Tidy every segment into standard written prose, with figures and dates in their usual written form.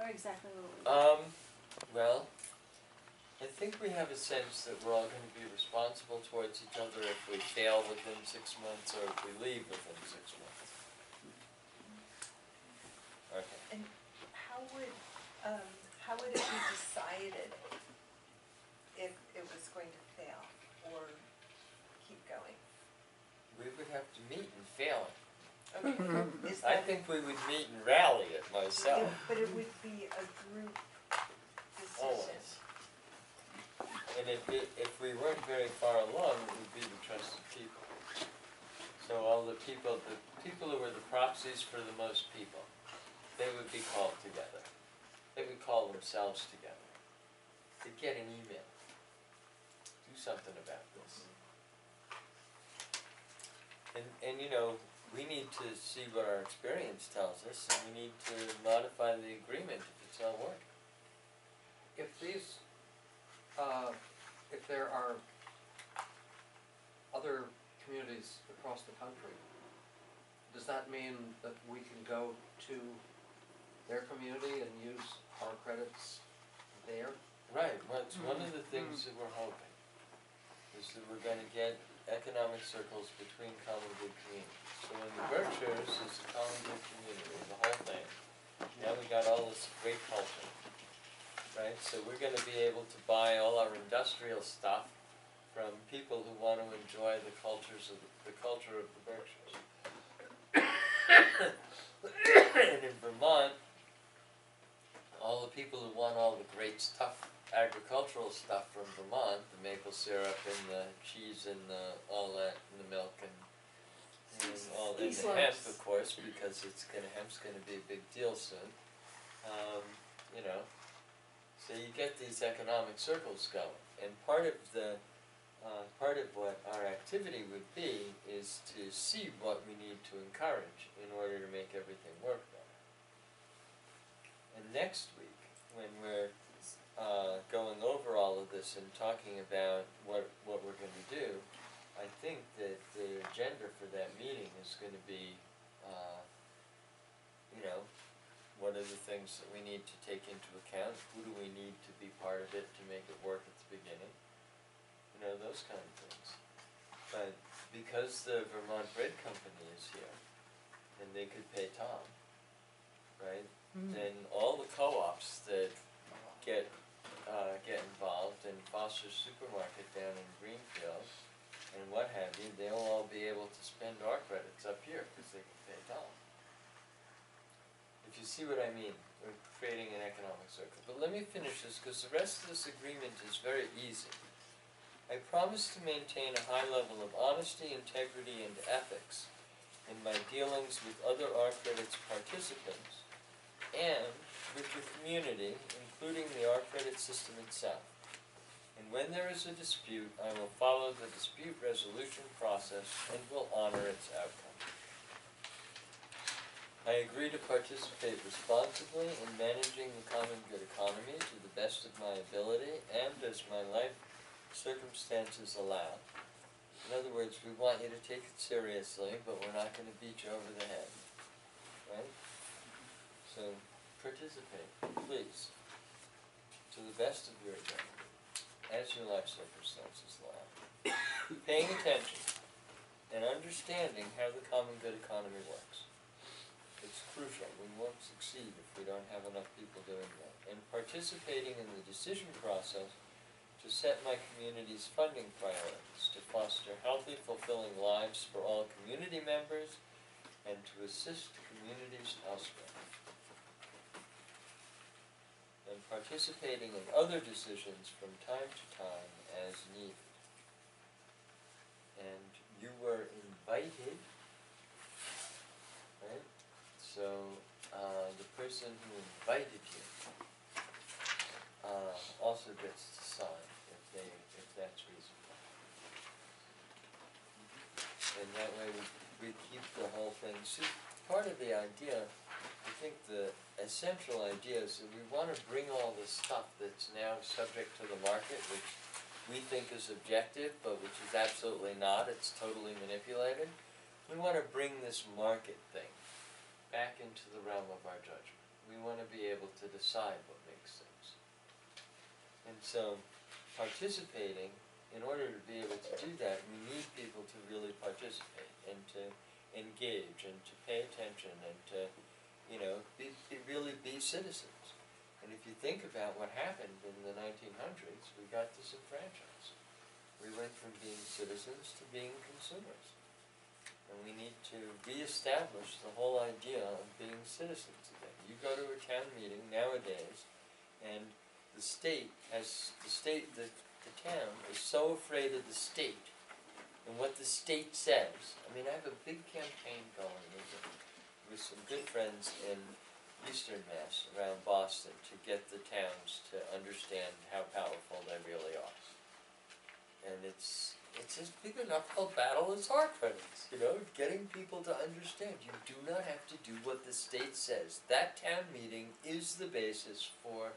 Or exactly what we Well, I think we have a sense that we're all going to be responsible towards each other if we fail within 6 months or if we leave within 6 months. Okay. And how would it be decided if it was going to fail or keep going? We would have to meet and fail it. Okay. Is I that, think we would meet and rally it myself. but it would be a group decision. Always. And if we weren't very far along, it would be the trusted people. So all the people who were the proxies for the most people, they would be called together. They would call themselves together. They'd get an email. Do something about this. And you know, we need to see what our experience tells us, and we need to modify the agreement if it's not working. If these, if there are other communities across the country, does that mean that we can go to their community and use our credits there? Right, well, it's one of the things that we're hoping, is that we're going to get economic circles between common good communities. So in the Berkshires is a common good community, the whole thing. Now we got all this great culture, right? So we're going to be able to buy all our industrial stuff from people who want to enjoy the culture of the Berkshires. And in Vermont, all the people who want all the great stuff, agricultural stuff from Vermont, the maple syrup and the cheese and all that, and the milk and all that, and the hemp, of course, because hemp's going to be a big deal soon. You know, so you get these economic circles going, and part of what our activity would be is to see what we need to encourage in order to make everything work better. And next week, when we're going over all of this and talking about what we're going to do, I think that the agenda for that meeting is going to be, you know, what are the things that we need to take into account? Who do we need to be part of it to make it work at the beginning? You know, those kind of things. But because the Vermont Bread Company is here, and they could pay Tom, right? Then all the co-ops that get involved, and Foster's Supermarket down in Greenfield, and what have you, they'll all be able to spend our credits up here because they can pay Tom. If you see what I mean, we're creating an economic circle. But let me finish this, because the rest of this agreement is very easy. I promise to maintain a high level of honesty, integrity, and ethics in my dealings with other rCredits participants and with the community, including the rCredit system itself. And when there is a dispute, I will follow the dispute resolution process and will honor its outcome. I agree to participate responsibly in managing the common good economy to the best of my ability and as my life circumstances allow. In other words, we want you to take it seriously, but we're not going to beat you over the head. Right? So, participate, please, to the best of your ability, as your life circumstances allow. Paying attention and understanding how the common good economy works. It's crucial. We won't succeed if we don't have enough people doing that. And participating in the decision process to set my community's funding priorities, to foster healthy, fulfilling lives for all community members, and to assist communities elsewhere. And participating in other decisions from time to time as needed. And you were invited, right? So the person who invited you also gets to sign if that's reasonable. And that way we keep the whole thing. See, part of the idea, I think the essential idea is that we want to bring all this stuff that's now subject to the market, which we think is objective, but which is absolutely not. It's totally manipulated. We want to bring this market thing back into the realm of our judgment. We want to be able to decide what makes sense. And so, participating, in order to be able to do that, we need people to really participate and to engage and to pay attention and to, really be citizens. And if you think about what happened in the 1900s, we got disenfranchised. We went from being citizens to being consumers. And we need to reestablish the whole idea of being citizens again. You go to a town meeting nowadays, and the town is so afraid of the state and what the state says. I mean, I have a big campaign going with some good friends in Eastern Mass around Boston to get the towns to understand how powerful they really are. And it's as big an uphill battle as rCredits, getting people to understand you do not have to do what the state says. That town meeting is the basis for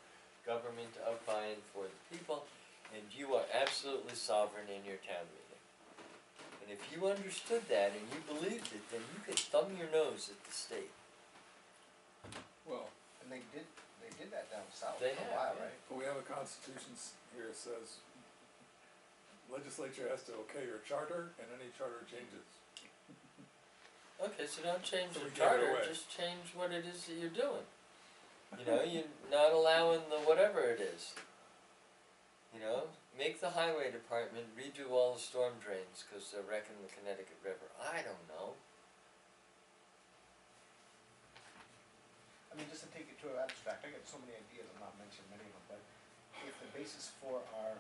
government of by and for the people, and you are absolutely sovereign in your town meeting. And if you understood that and you believed it, then you could thumb your nose at the state. Well, And they did that down south They for a have, while, yeah. right? but we have a constitution here that says legislature has to okay your charter and any charter changes. Okay, so don't change So the we gave it charter, away. just change what it is that you're doing. You're not allowing the whatever it is. Make the highway department redo all the storm drains because they're wrecking the Connecticut River. I don't know. I mean, just to take it to an abstract, I get so many ideas, I'm not mentioning many of them, but if the basis for our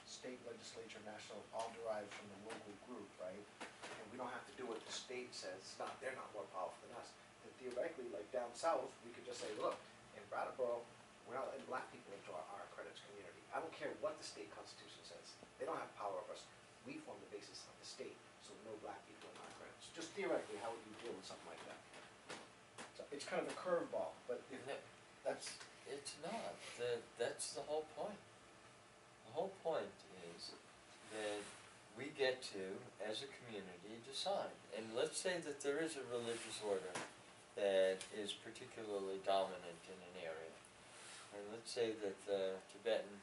state legislature, national, all derived from the local group, right? And we don't have to do what the state says, they're not more powerful than us. Then theoretically, like down south, we could just say, look, in Brattleboro, we're not letting black people into our credits community. I don't care what the state constitution says, they don't have power over us. We form the basis of the state, so no black people in our credits. Just theoretically, how would you deal with something like that? So it's kind of a curveball, but if No, that's, it's not. That's the whole point. The whole point is that we get to, as a community, decide. And let's say that there is a religious order that is particularly dominant in an area. And let's say that the Tibetan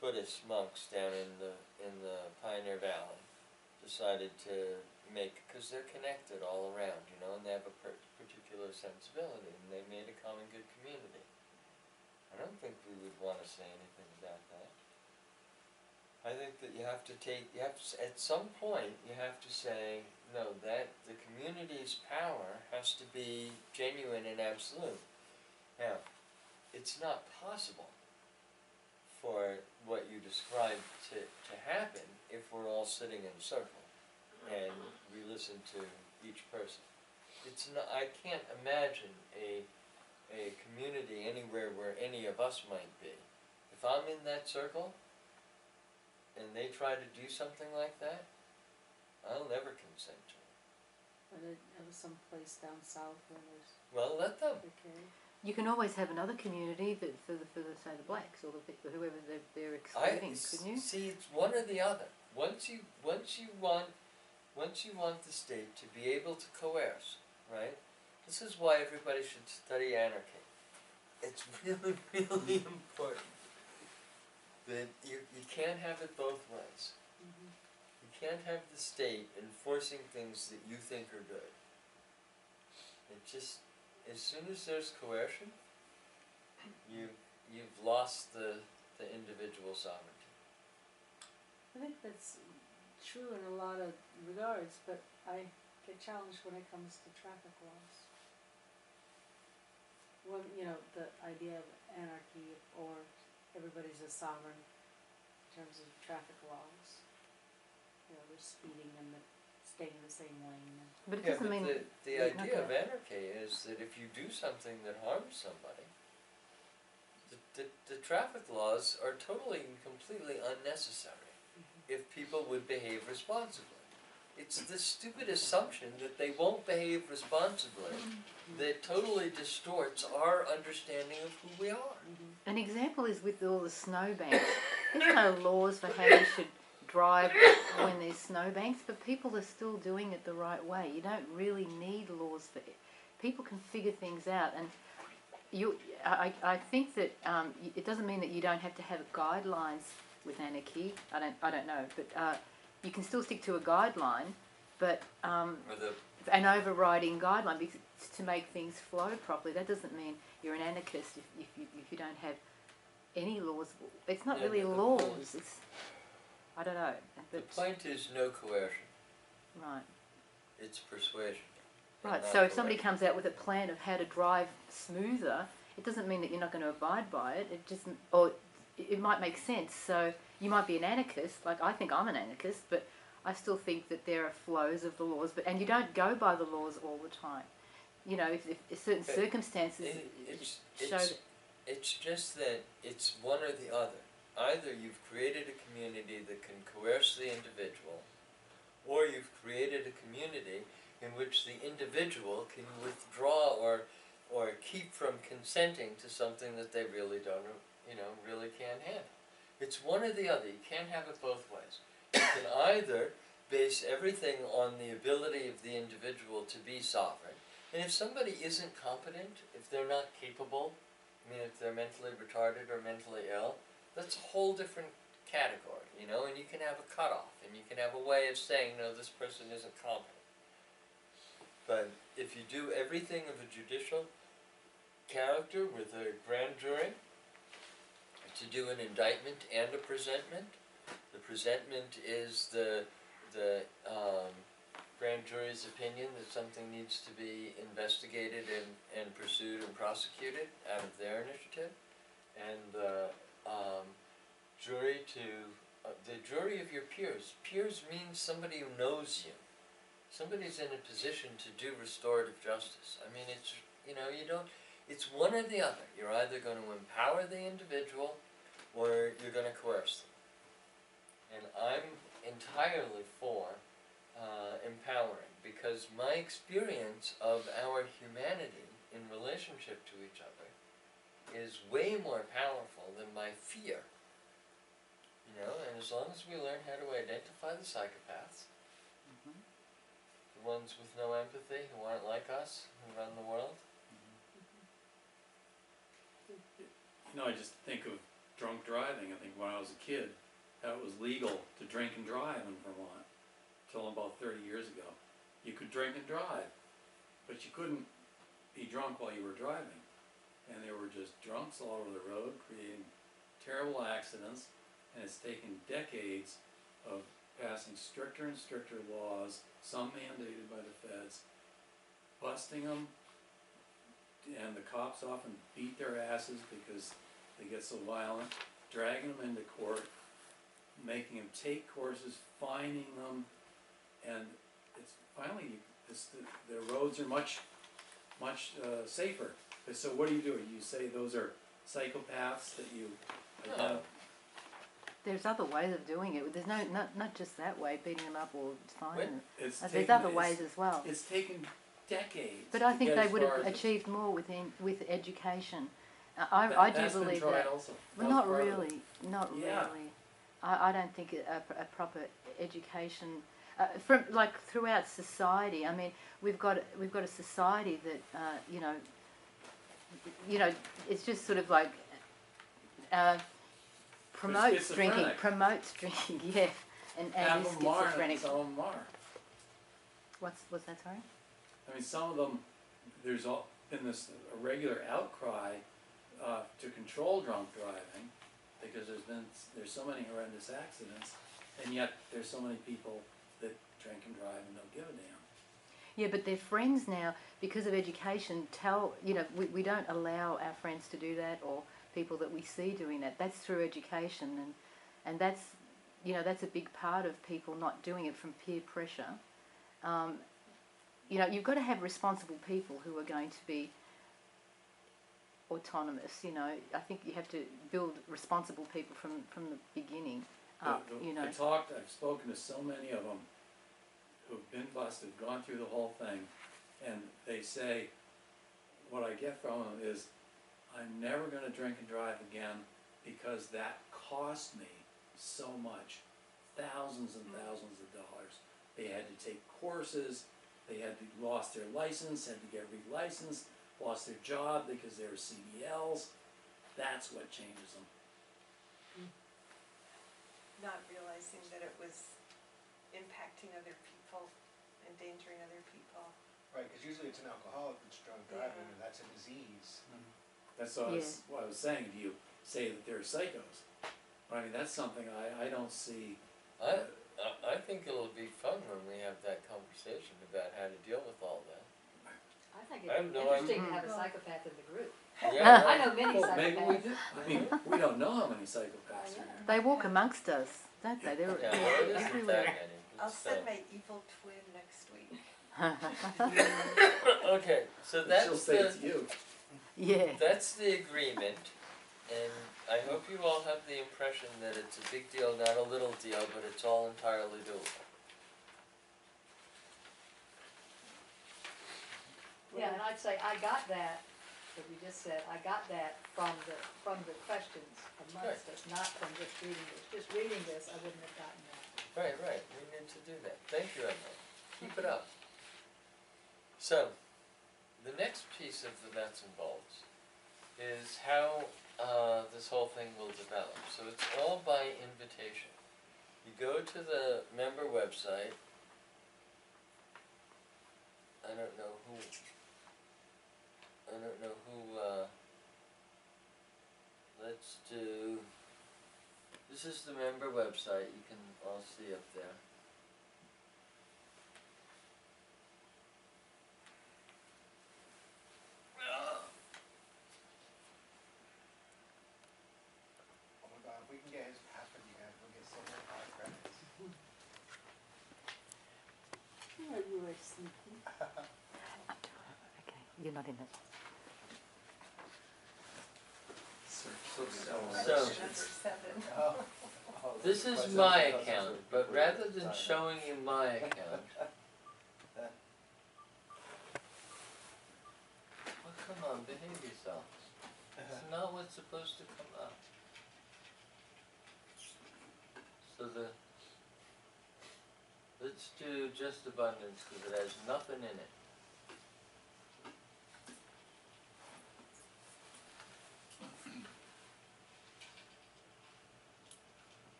Buddhist monks down in the Pioneer Valley decided to make, because they're connected all around, and they have a particular sensibility, and they made a common good community. I don't think we would want to say anything about that. I think that at some point, you have to say, no, that the community's power has to be genuine and absolute. Now, it's not possible for what you described to happen if we're all sitting in a circle and we listen to each person. I can't imagine a community anywhere where any of us might be. If I'm in that circle and they try to do something like that, I'll never consent to it. But it was some place down south where there's Well, let them. okay. You can always have another community that for the say the blacks or the people, whoever they're excluding, couldn't you? See, it's one or the other. Once you want the state to be able to coerce, right? This is why everybody should study anarchy. It's really, really important that you can't have it both ways. Mm-hmm. You can't have the state enforcing things that you think are good. It just, as soon as there's coercion, you've lost the individual sovereignty. I think that's true in a lot of regards, but I get challenged when it comes to traffic laws. When, the idea of anarchy or everybody's a sovereign in terms of traffic laws. There's speeding and staying in the same lane. But it Yeah, doesn't but mean the idea of okay. anarchy is that if you do something that harms somebody, the traffic laws are totally and completely unnecessary if people would behave responsibly. It's the stupid assumption that they won't behave responsibly that totally distorts our understanding of who we are. An example is with all the snowbanks. There's no laws for how you should drive when there's snowbanks, but people are still doing it the right way. You don't really need laws for it. People can figure things out, and I think that it doesn't mean that you don't have to have guidelines with anarchy. I don't know, but you can still stick to a guideline, but Or the an overriding guideline to make things flow properly. That doesn't mean you're an anarchist if you don't have any laws. It's not Yeah, really the laws. point- It's I don't know. the But, point is no coercion. right. It's persuasion. and Right, not so if somebody coercion. comes out with a plan of how to drive smoother, it doesn't mean that you're not going to abide by it. It just, or it might make sense. So you might be an anarchist, like I think I'm an anarchist, but I still think that there are flows of the laws, and you don't go by the laws all the time. You know, if certain But circumstances show that. It's just that it's one or the other. Either you've created a community that can coerce the individual, or you've created a community in which the individual can withdraw or keep from consenting to something that they really don't, really can't handle. It's one or the other. You can't have it both ways. You can either base everything on the ability of the individual to be sovereign, and if somebody isn't competent, if they're not capable, if they're mentally retarded or mentally ill, that's a whole different category, and you can have a cutoff, and you can have a way of saying, no, this person isn't competent. But if you do everything of a judicial character with a grand jury, to do an indictment and a presentment, the presentment is the grand jury's opinion that something needs to be investigated and pursued and prosecuted out of their initiative, and the jury of your peers. Peers means somebody who knows you. Somebody's in a position to do restorative justice. It's, you don't, it's one or the other. You're either going to empower the individual or you're going to coerce them. And I'm entirely for empowering, because my experience of our humanity in relationship to each other is way more powerful than my fear. And as long as we learn how to identify the psychopaths, the ones with no empathy, who aren't like us, who run the world. I just think of drunk driving. I think when I was a kid, how it was legal to drink and drive in Vermont till about 30 years ago. You could drink and drive, but you couldn't be drunk while you were driving. And there were just drunks all over the road creating terrible accidents, and it's taken decades of passing stricter and stricter laws, some mandated by the feds, busting them, and the cops often beat their asses because they get so violent, dragging them into court, making them take courses, fining them, and it's finally, the roads are much safer. So what do? You say those are psychopaths that you No. There's other ways of doing it. There's not just that way, beating them up or fining them. It's There's taken- other it's- ways as well. It's taken decades. But I to think get they as would far have as achieved more with education. I do that's been believe tried that. also. Well, That was not part of it. really, not Yeah. really. I don't think a proper education, from like throughout society. We've got a society that it's just sort of like promotes drinking, yeah, and Half is of them are, and schizophrenic. some of them are. What's that? Sorry. Some of them, there's been this a regular outcry to control drunk driving, because there's so many horrendous accidents, and yet there's so many people that drink and drive and don't give a damn. Yeah, but their friends now, because of education, we don't allow our friends to do that, or people that we see doing that. That's through education, and that's a big part of people not doing it from peer pressure. You've got to have responsible people who are going to be autonomous. I think you have to build responsible people from the beginning up. I've spoken to so many of them who've been busted, gone through the whole thing, and they say, what I get from them is, I'm never going to drink and drive again because that cost me so much, thousands and thousands of dollars. They had to take courses, they had lost their license, had to get relicensed, lost their job because they were CDLs. That's what changes them. Not realizing that it was impacting other people, endangering other people. Right, because usually it's an alcoholic that's drunk driving, and that's a disease. That's what I was saying. Do you say that they're psychos? I mean, that's something I don't see. I think it'll be fun when we have that conversation about how to deal with all that. I think I have it'd be no interesting to idea. have a psychopath in the group. Yeah, I know many Well, maybe we psychopaths. do. I mean, we don't know how many psychopaths are here. They walk amongst us, don't they? They're, yeah, they're it isn't that everywhere. many. I'll It's, send my evil twin next week. okay, so But she'll that's say the, it's you. Yeah. that's the agreement, and I hope you all have the impression that it's a big deal, not a little deal, but it's all entirely doable. Yeah, and I'd say I got that, what you just said, I got that from the questions amongst us, not from just reading this. Just reading this, I wouldn't have gotten that. Right, we need to do that. Thank you, Emma. Keep it up. So, the next piece of the nuts and bolts is how this whole thing will develop. So it's all by invitation. You go to the member website. I don't know who, let's do, this is the member website, you can all see up there. Oh my God, if we can get his password, you guys, we'll get so many rCredits. Oh, you were sneaky. Okay, you're not in it. So, Number 7. this is my account, but rather than showing you my account, oh, come on, behave yourself. It's not what's supposed to come up. So let's do just abundance, because it has nothing in it.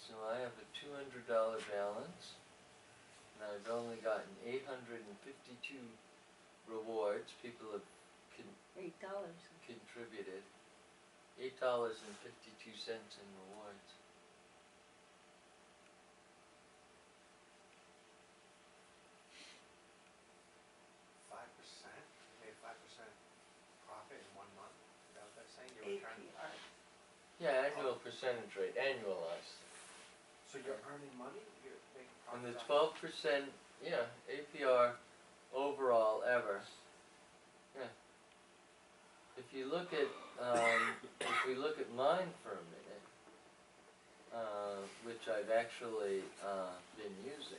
So I have a $200 balance, and I've only gotten 852 rewards. People have $8. contributed $8.52 in rewards. Made 5% profit in 1 month. Is that what they're saying? Your return? APR. Yeah, annual percentage rate, annualized. So you're earning money? You're making And profit? the 12%, yeah, APR overall ever. Yeah. If you look at, if we look at mine for a minute, which I've actually been using.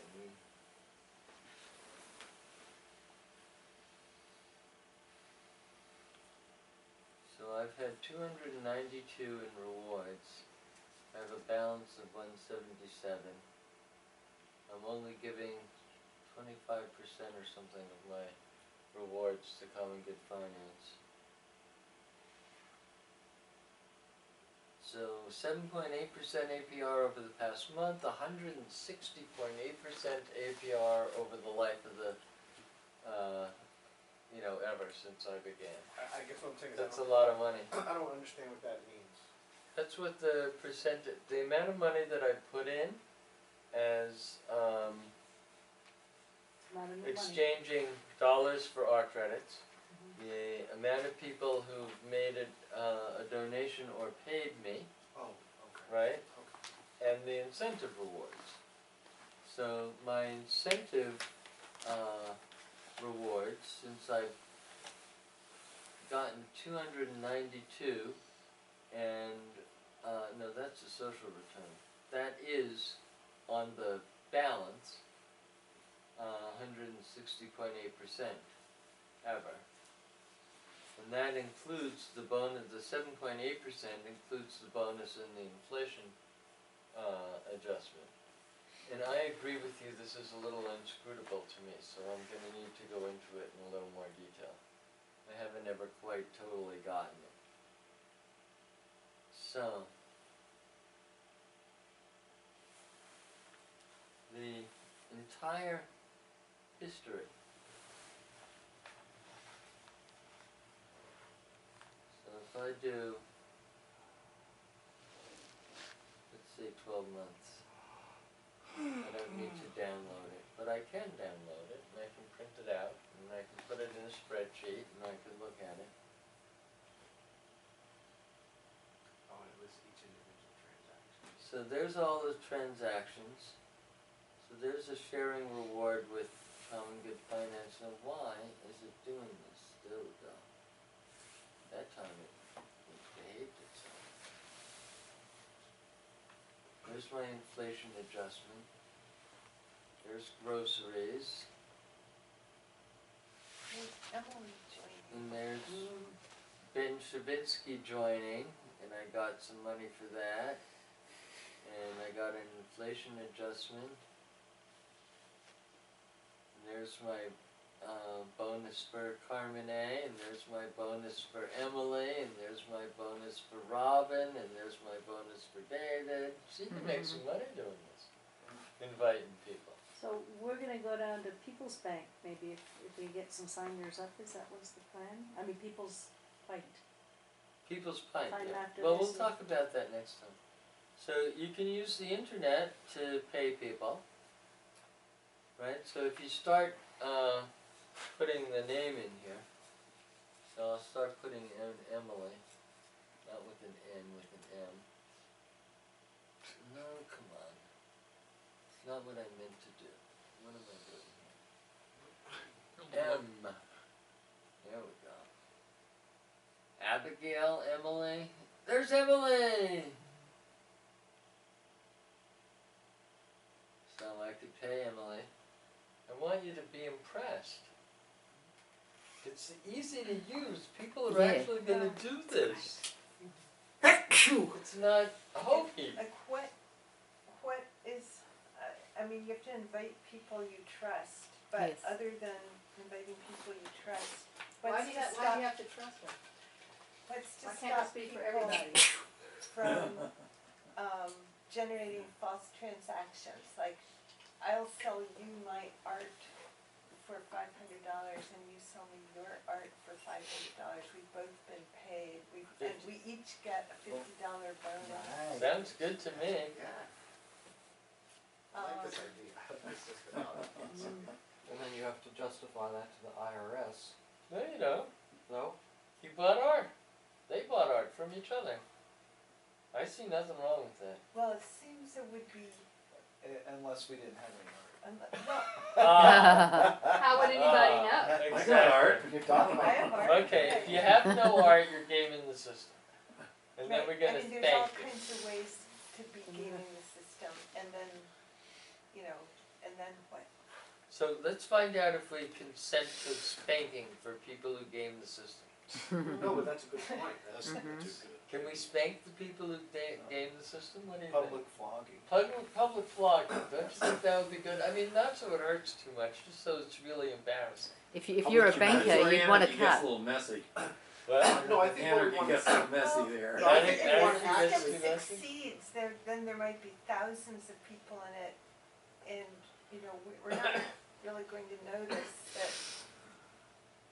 So I've had 292 in rewards. I have a balance of 177. I'm only giving 25% or something of my rewards to Common Good Finance. So 7.8% APR over the past month, 160.8% APR over the life of the, ever since I began. I guess what I'm saying is That's a lot of money. I don't understand what that means. That's what the percentage, the amount of money that I put in as Not enough money. exchanging dollars for rCredits, the amount of people who've made a donation or paid me, Oh, okay. right? Okay. And the incentive rewards. So my incentive rewards, since I've gotten 292, and no, that's a social return. That is on the balance, 160.8% ever. And that includes the bonus, the 7.8% includes the bonus and the inflation adjustment. And I agree with you, this is a little inscrutable to me, so I'm gonna need to go into it in a little more detail. I haven't ever quite totally gotten it. So, the entire history. So if I do, let's say 12 months, I don't need to download it, but I can download it, and I can print it out, and I can put it in a spreadsheet, and I can look at it. Oh, it lists each individual transaction. So there's all the transactions. So there's a sharing reward with Common Good Finance. Now why is it doing this? There we go. That time it behaved itself. There's my inflation adjustment. There's groceries. There's Emily joining. And there's Ben Shabitsky joining, and I got some money for that. And I got an inflation adjustment. And there's my bonus for Carmine, and there's my bonus for Emily, and there's my bonus for Robin, and there's my bonus for David. So you can make some money doing this, inviting people. So we're gonna go down to People's Bank, maybe if we get some signers up, is that what's the plan? I mean, People's Pint. People's Pint, Time yeah. after Well, this we'll is- talk about that next time. So you can use the internet to pay people, right? So if you start putting the name in here, so I'll start putting in Emily, not with an N, with an M. No, come on. It's not what I meant to do. What am I doing here? M. There we go. Abigail, Emily. There's Emily! So I could pay Emily. I want you to be impressed. It's easy to use. People are Yeah. actually going to do this. It's not hokey. Like what is, I mean, you have to invite people you trust, but Yes. other than inviting people you trust, Why what's do to you have, why stop, do you have to trust them? what's to Why can't I stop speak for people everybody? from, generating false transactions? Like, I'll sell you my art for $500 and you sell me your art for $500. We've both been paid, and we each get a $50 bonus. Nice. Sounds good to me. Yeah, I like this idea. That's just phenomenal. And then you have to justify that to the IRS. No, you don't. No? You bought art. They bought art from each other. I see nothing wrong with that. Well, it seems it would be, Unless we didn't have any art. well, How would anybody know? Exactly. You're talking I have about. art. Okay, if you have no art, you're gaming the system. And then Right, we're gonna I mean, there's all thank you. kinds of ways to be gaming the system, and then, you know, and then what? So let's find out if we consent to spanking for people who game the system. No, but that's a good point. That's too good. Can we spank the people who game the system? What do you Public flogging. think? Public flogging, don't you think that would be good? I mean, not so it hurts too much, just so it's really embarrassing. If you're a banker, you'd want a It gets cut. a little messy. Well, No, I think what we Anarchy want gets a little messy Well, there. No, I If think if we want the to- system Yes, yes. succeeds, then there might be thousands of people in it, and, you know, we're not really going to notice that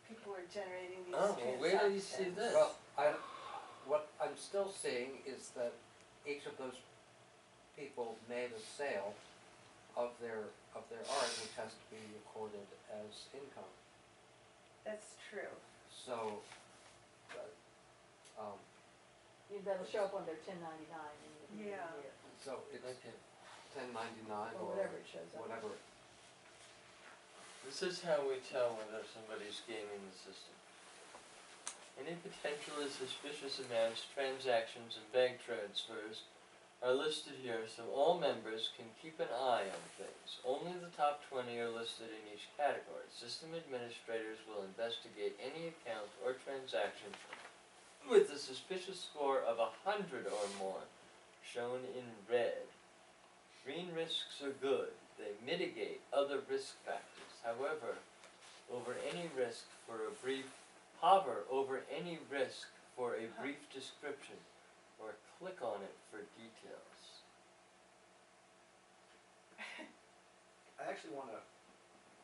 people are generating these oh, transactions. well, where do you see this? Well, what I'm still seeing is that each of those people made a sale of their art, which has to be recorded as income. That's true. So, That'll show up on their 1099 in the Yeah. year, so it's Okay. 1099 or or whatever it shows up. whatever. This is how we tell whether somebody's gaming the system. Any potentially suspicious amounts, transactions, and bank transfers are listed here so all members can keep an eye on things. Only the top 20 are listed in each category. System administrators will investigate any account or transaction with a suspicious score of 100 or more, shown in red. Green risks are good. They mitigate other risk factors. However, over any risk for a brief, hover over any risk for a brief description or click on it for details. I actually wanna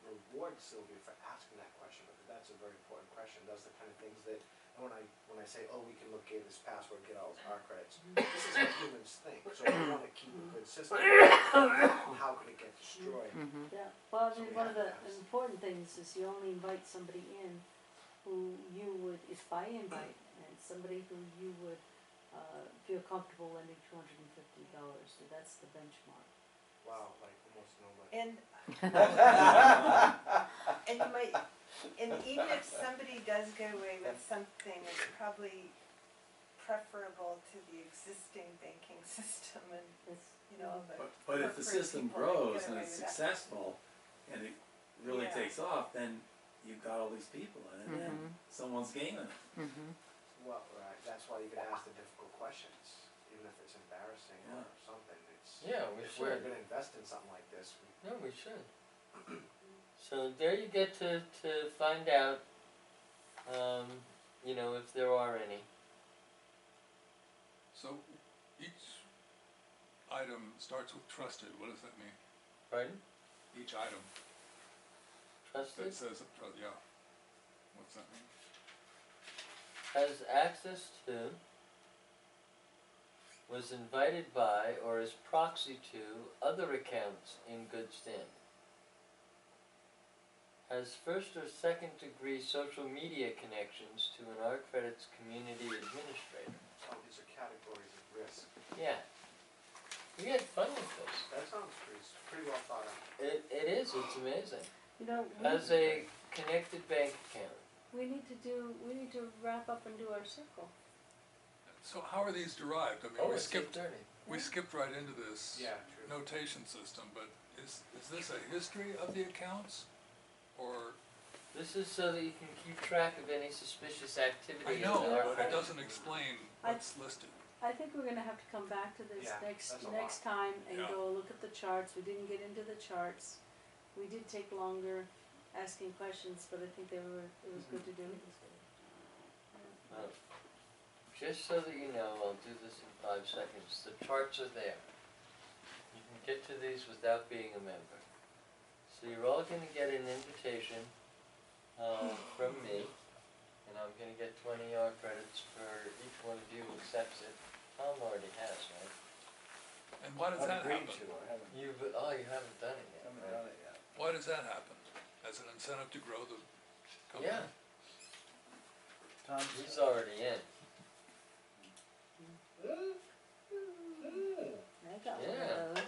reward Sylvia for asking that question, because that's a very important question. Those are the kind of things that, and when I say, oh, we can locate this password, get all our credits, this is how humans think, so we wanna keep a good system. How could it get destroyed? Yeah, well, I So mean, we one of have the to ask. important things is you only invite somebody in who you would, it's by invite, and somebody who you would, feel comfortable lending $250, so that's the benchmark. Wow, like almost nobody. And, and you might, and even if somebody does get away with something, it's probably preferable to the existing banking system and, It's, you know, the But if the corporate system people that grows get and away it's with that. successful, and it really Yeah. takes off, then you've got all these people in it, and someone's gaming it. Well, right, that's why you can ask the difficult questions, even if it's embarrassing or something, it's. Yeah, we If we're should. gonna invest in something like this, we. No, we should. So there you get to find out, you know, if there are any. So each item starts with trusted. What does that mean? Pardon? Each item Trusted? that says, yeah. What's that mean? Has access to, was invited by, or is proxy to other accounts in good standing. Has first or second degree social media connections to an rCredits community administrator. Oh, these are categories of risk. Yeah. We had fun with this. That sounds pretty well thought out. It is, it's amazing. you know, Has a connected bank account. we need to wrap up and do our circle. So how are these derived? I mean, Oh, we it's skipped 8:30. right into this Yeah, true. notation system, but is this a history of the accounts? Or, This is so that you can keep track of any suspicious activity I in know, the but it rCredits. doesn't explain what's listed. I think we're gonna have to come back to this Yeah, next that's a lot. time and Yeah. go look at the charts. We didn't get into the charts. We did take longer asking questions, but I think it was good to do. Well, just so that you know, I'll do this in 5 seconds. The charts are there. You can get to these without being a member. So you're all going to get an invitation from me, and I'm going to get 20 rCredits for each one of you who accepts it. Tom already has, right? And why does I've that agreed happen? to, I haven't, You haven't done it yet, haven't right? done it yet. Why does that happen? As an incentive to grow the company? Yeah, Tom's, he's already in. I got one Yeah. of those.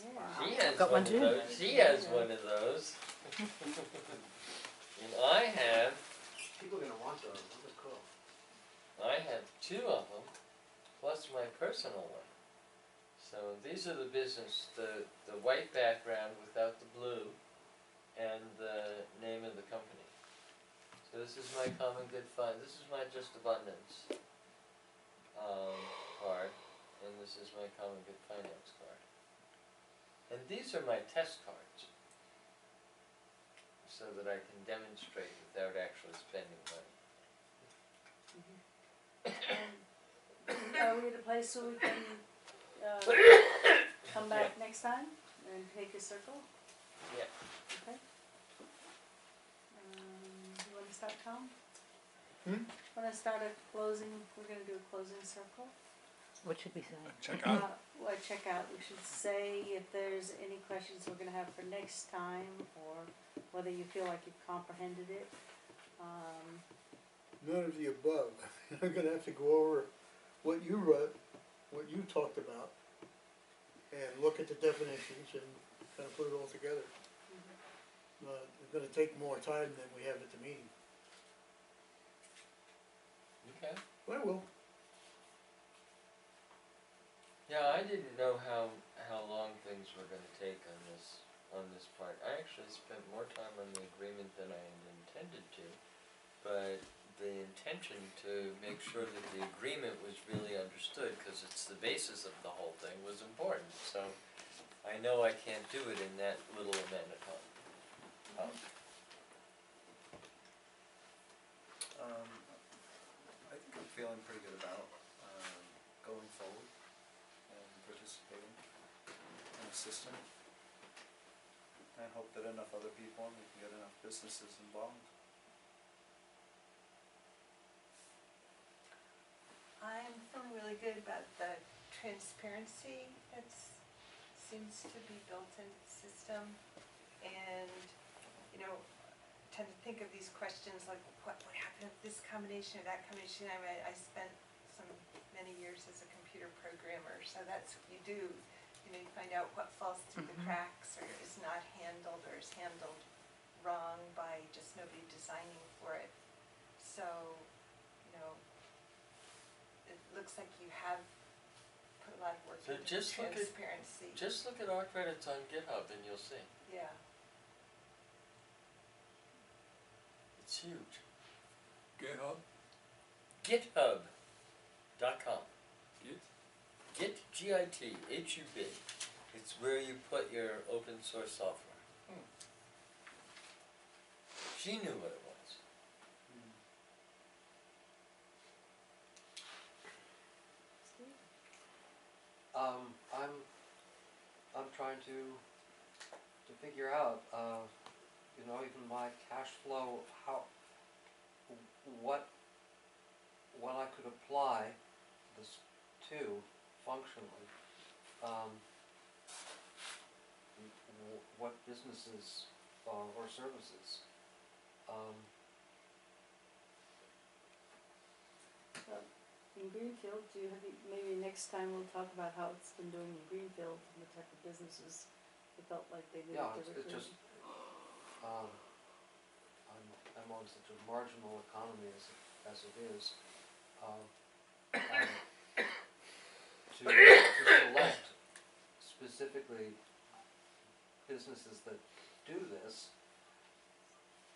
Yeah. She has Got one one of too? those. She has one of those. And I have People are gonna want those, those are cool. 2 of them, plus my personal one. So these are the business, the white background without the blue, and the name of the company. So this is my common good fund, this is my just abundance card, and this is my common good finance card. And these are my test cards, so that I can demonstrate without actually spending money. Are we at a place so we can, come back next time and take a circle? Yeah. Okay. You wanna start, Tom? Wanna start a closing, we're gonna do a closing circle? What should we say? Check out. Well, check out, we should say if there's any questions we're gonna have for next time, or whether you feel like you've comprehended it. None of the above. I'm gonna have to go over what you wrote, what you talked about, and look at the definitions and kind of put it all together. It's gonna take more time than we have at the meeting. Okay. But I will. Yeah, I didn't know how long things were gonna take on this part. I actually spent more time on the agreement than I had intended to, but the intention to make sure that the agreement was really understood, because it's the basis of the whole thing, was important. So I know I can't do it in that little amount of time. I think I'm feeling pretty good about, going forward and participating in the system. And hope that enough other people, and we can get enough businesses involved. I'm feeling really good about the transparency that seems to be built into the system. And, you know, tend to think of these questions like, what would happen if this combination or that combination? I mean, I spent many years as a computer programmer, so that's what you do. You know, you find out what falls through the cracks or is not handled or is handled wrong by just nobody designing for it. So, you know, it looks like you have put a lot of work So into just look at- transparency. Just look at rCredits on GitHub and you'll see. Yeah. It's huge. GitHub, GitHub.com. Git, Git, G-I-T-H-U-B. It's where you put your open source software. She knew what it was. I'm trying to figure out, you know, even my cash flow, what I could apply this to functionally. What businesses or services. In Greenfield, maybe next time we'll talk about how it's been doing in Greenfield and the type of businesses it felt like they did Yeah, it it's just, I'm on such a marginal economy as it is. To select specifically businesses that do this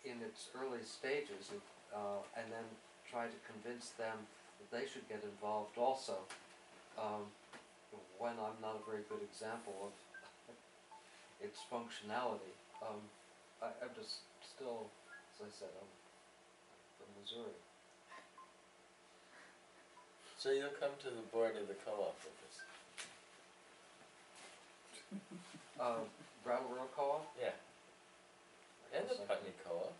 in its early stages, and then try to convince them that they should get involved also, when I'm not a very good example of its functionality. I'm just still, as I said, I'm from Missouri. So you'll come to the board of the co-op with us. Brattleboro Co-op? Yeah. And the Putney Co-op.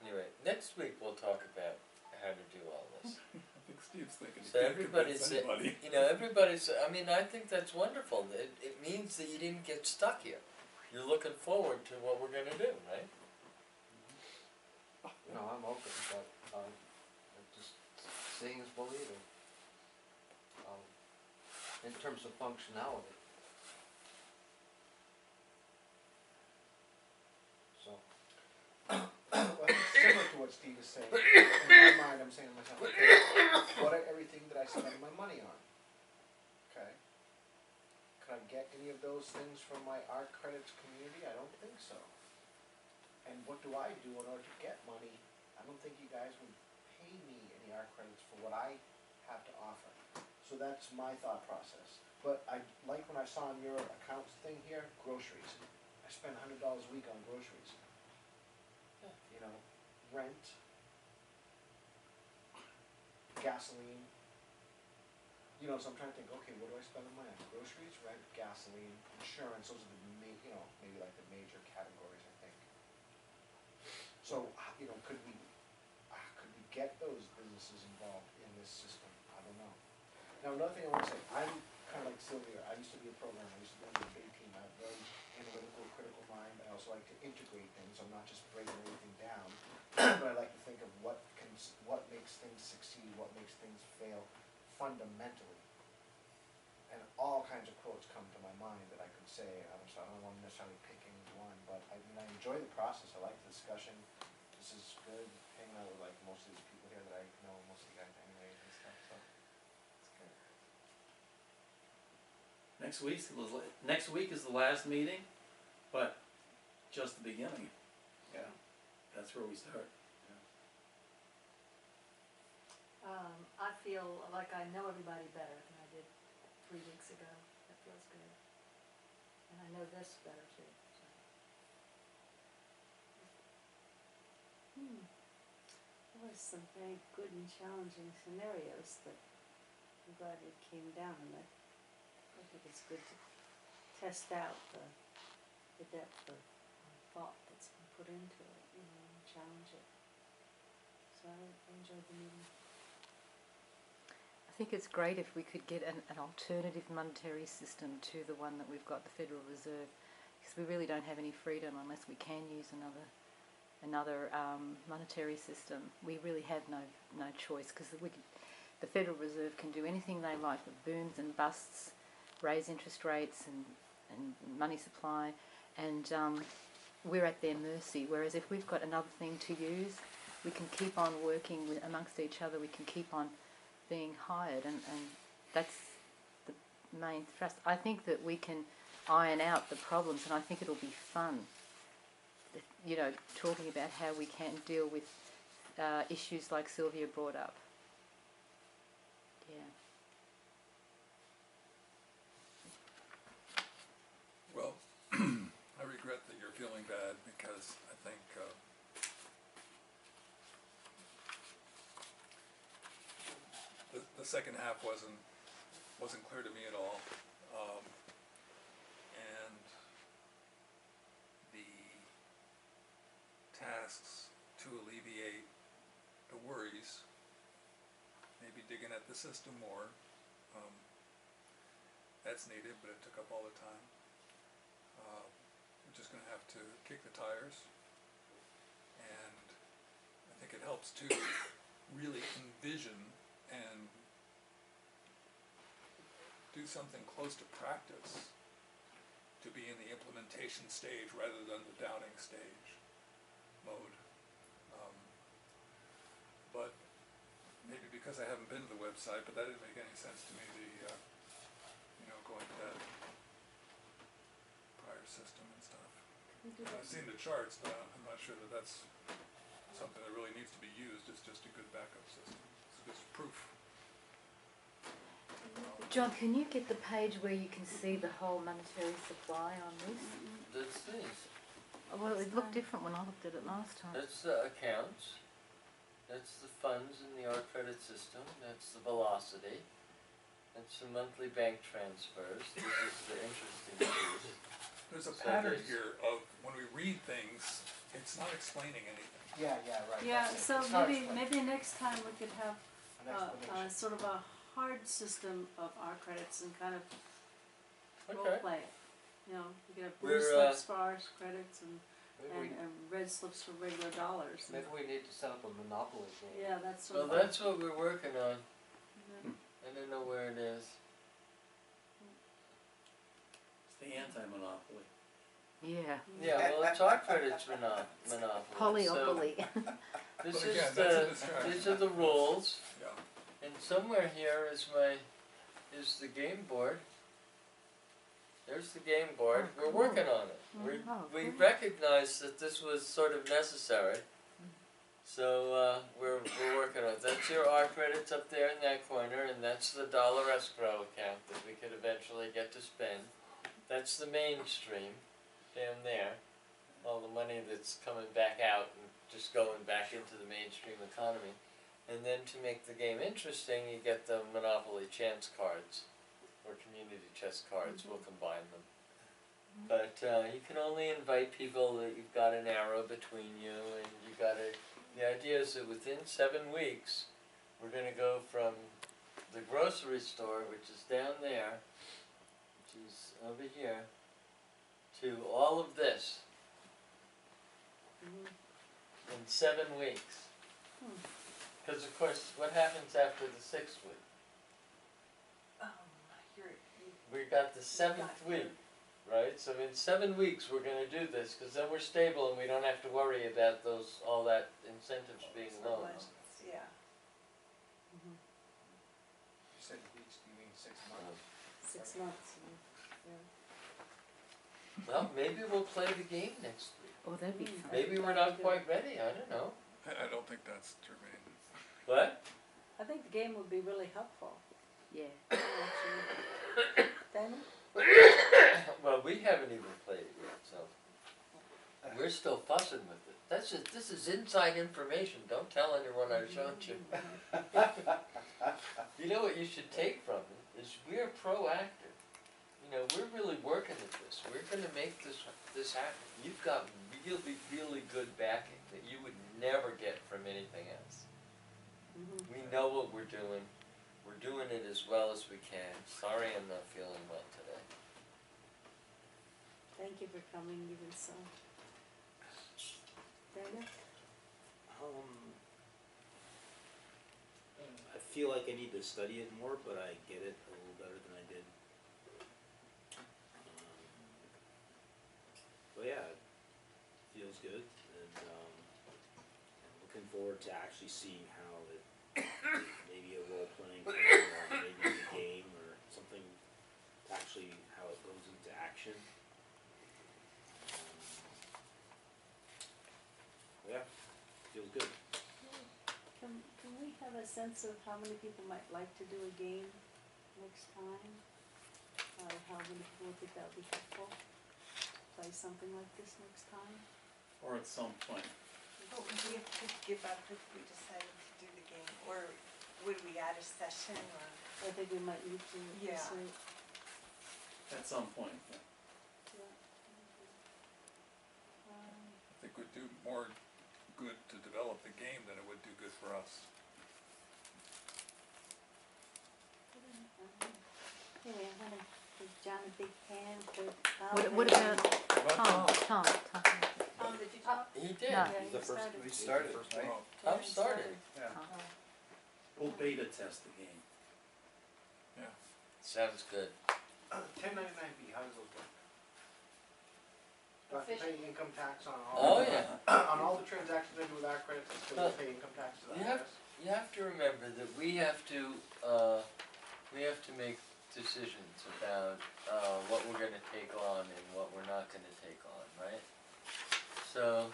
Anyway, next week we'll talk about how to do all this. I think Steve's thinking. So everybody's, you know, everybody's, I mean, I think that's wonderful. It means that you didn't get stuck here. You're looking forward to what we're gonna do, right? No, I'm open, but just seeing is believing. In terms of functionality. So. Well, it's similar to what Steve is saying. In my mind, I'm saying to myself, okay, what are everything that I spend my money on? Okay. Could I get any of those things from my rCredits community? I don't think so. And what do I do in order to get money? I don't think you guys would pay me any rCredits for what I have to offer. So that's my thought process. But I like when I saw on your accounts thing here, groceries. I spend $100 a week on groceries. You know, rent, gasoline. You know, so I'm trying to think, okay, what do I spend my money on? Groceries, rent, gasoline, insurance, those are the you know, maybe like the major categories, I think. So, you know, could we get those businesses involved in this system? I don't know. Now, another thing I want to say, I'm kind of like Sylvia. I used to be a programmer. I used to be on the debate team. I have a very analytical, critical mind. I also like to integrate things. I'm not just breaking everything down, but I like to think of what makes things succeed, what makes things fail fundamentally. And all kinds of quotes come to my mind that I could say. I don't want to necessarily pick any one, but I mean, I enjoy the process. I like the discussion. This is good. Hanging out with like most of these people here that I know, most of the guys anyways and stuff. So it's good. Next week is the last meeting, but just the beginning. Yeah. That's where we start. I feel like I know everybody better than I did 3 weeks ago. That feels good. And I know this better too, so. There was some very good and challenging scenarios that I'm glad it came down, and I think it's good to test out the depth of thought that's been put into it, and challenge it. So I enjoyed the meeting. I think it's great if we could get an alternative monetary system to the one that we've got, the Federal Reserve, because we really don't have any freedom unless we can use another monetary system. We really have no choice, because the Federal Reserve can do anything they like with booms and busts, raise interest rates and money supply, and we're at their mercy. Whereas if we've got another thing to use, we can keep on working amongst each other, we can keep on being hired, and that's the main thrust. I think that we can iron out the problems, and I think it'll be fun, you know, talking about how we can deal with issues like Sylvia brought up. Yeah. Well, I regret that you're feeling bad, because I think the second half wasn't clear to me at all, and the tasks to alleviate the worries, maybe digging at the system more, that's needed, but it took up all the time. We're just going to have to kick the tires, and I think it helps to really envision and do something close to practice to be in the implementation stage rather than the doubting stage mode. But maybe because I haven't been to the website, but that didn't make any sense to me, going to that prior system and stuff. I've seen the charts, but I'm not sure that that's something that really needs to be used. It's just a good backup system. It's just proof. John, can you get the page where you can see the whole monetary supply on this? That's these. Well, it looked different when I looked at it last time. That's the accounts. That's the funds in the rCredit system. That's the velocity. That's the monthly bank transfers. This is the interesting piece. There's a So pattern there's- here of when we read things, it's not explaining anything. Yeah, right. Yeah, that's it. so It's not maybe explained. next time we could have An explanation. sort of a hard system of our credits and kind of role Okay. play it. You know, we could have blue We're, slips for our credits and Maybe red slips for regular dollars. Maybe we need to set up a monopoly game. Yeah, that's Well, sort of. that's what we're working on. Mhm. I don't know where it is. It's the anti-monopoly. Yeah. Yeah, well, it's rCredit's monopoly. Polyopoly. This But is again, that's a the, distraction. these are the rules, Yeah. and somewhere here is the game board. There's the game board. Oh, We're cool. working on it. Oh, We great. recognized that this was sort of necessary. So we're working on it. That's your rCredits up there in that corner, and that's the dollar escrow account that we could eventually get to spend. That's the mainstream down there. All the money that's coming back out and just going back into the mainstream economy. And then to make the game interesting, you get the Monopoly chance cards, or community chess cards, we'll combine them. But you can only invite people that you've got an arrow between you, and you gotta, the idea is that within 7 weeks, we're gonna go from the grocery store, which is down there, which is over here, to all of this in 7 weeks. Because of course, what happens after the 6th week? We got the 7th week, right? So in 7 weeks, we're gonna do this, because then we're stable and we don't have to worry about all that incentives being loans. Yeah. You said weeks, do you mean 6 months? 6 months. Yeah. Well, maybe we'll play the game next week. Oh, that'd be fun. Maybe we're not quite ready, I don't know. I don't think that's germane. What? I think the game would be really helpful, Yeah. actually. Daniel? Well, we haven't even played it yet, so we're still fussing with it. This is inside information, don't tell anyone I've shown you. You know what you should take from it, is we're proactive. You know, we're really working at this, we're gonna make this happen. You've got really, really good backing that you would never get from anything else. We know what we're doing it as well as we can. Sorry I'm not feeling well today. Thank you for coming even so. Daniel? I feel like I need to study it more, but I get it a little better than I did. But yeah, it feels good, and I'm looking forward to actually seeing how it, maybe a role-playing thing, or maybe a game, or something, actually how it goes into action. Yeah, feels good. Can we have a sense of how many people might like to do a game next time? How many people think that would be helpful? Play something like this next time? Or at some point. Oh, would we have to give up if we decided to do the game, or would we add a session, or? I think we might need to Yeah. decide. At some point, yeah. Yeah. I think it would do more good to develop the game than it would do good for us. Anyway, I'm gonna give John a big hand for. What about Tom? Did you talk? He did. No. Yeah, He's the he first- started. We started, First right? one. Tom started. Yeah. We'll beta test the game. Sounds good. 1099B, how does those work? Do I have to pay income tax on all? Oh, yeah. On all the transactions I do with rCredits, I still pay income tax to the You have- IRS? You have to remember that we have to make decisions about what we're gonna take on and what we're not gonna take on, right? So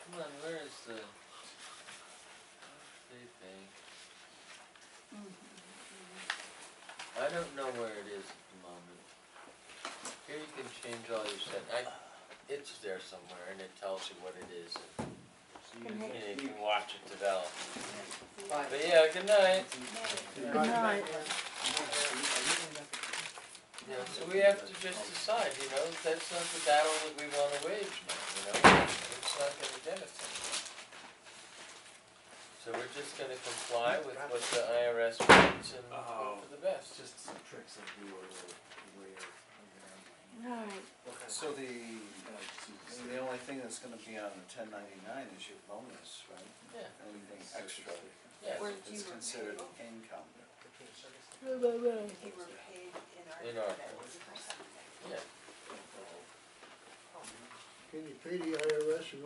come on, where is the thing? I don't know where it is at the moment. Here you can change all your settings. It's there somewhere and it tells you what it is. And you can watch it develop. But yeah, good night. Good night. Yeah, so we have to just decide, you know, that's not the battle that we wanna wage now, you know, it's not gonna get us anywhere. So we're just gonna comply with what the IRS wants and hope for the best. Just some tricks that we were aware of. Alright, So the only thing that's gonna be on the 1099 is your bonus, right? Yeah. Anything extra Yeah. Or if is you were considered paid, income. if you were paid in our credits or something. Yeah. Can you pay the IRS and